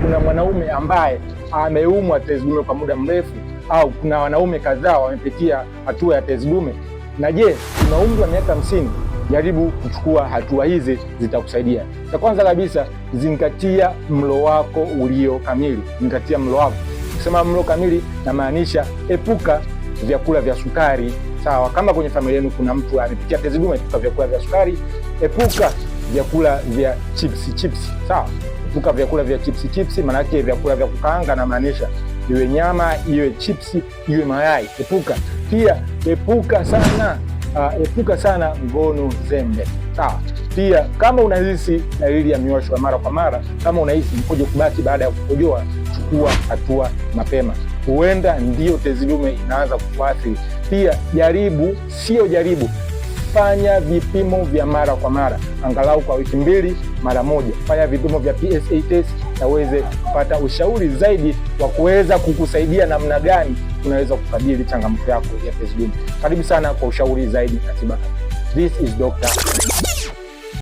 kuna mwanaume ambaye ameumwa tezi dume kwa muda mrefu, au kuna wanaume kadhaa wamepitia hatua ya tezi dume, na je, una umri wa miaka 50, jaribu kuchukua hatua hizi, zitakusaidia. Cha kwanza kabisa, zingatia mlo wako ulio kamili. Zingatia mlo wako. Kusema mlo kamili, namaanisha epuka vyakula vya sukari. Sawa, kama kwenye familia yenu kuna mtu amepitia tezi dume, epuka vyakula vya sukari, epuka vyakula vya chips. Sawa, epuka vyakula vya chips. Maana yake vyakula vya kukaanga, na maanisha iwe nyama, iwe chips, iwe mayai. Pia epuka sana ngono zembe. Sawa. Pia kama unahisi dalili ya miwasho ya mara kwa mara, kama unahisi mkojo kubaki baada ya kukojoa, chukua hatua mapema. Huenda ndio tezi dume inaanza kukuathiri. Pia fanya vipimo vya mara kwa mara, angalau kwa wiki 2 mara moja. Fanya vipimo vya PSA test na uweze kupata ushauri zaidi wa kuweza kukusaidia namna gani unaweza kukabili changamoto yako ya tezi dume. Karibu sana kwa ushauri zaidi na tiba. This is Dr.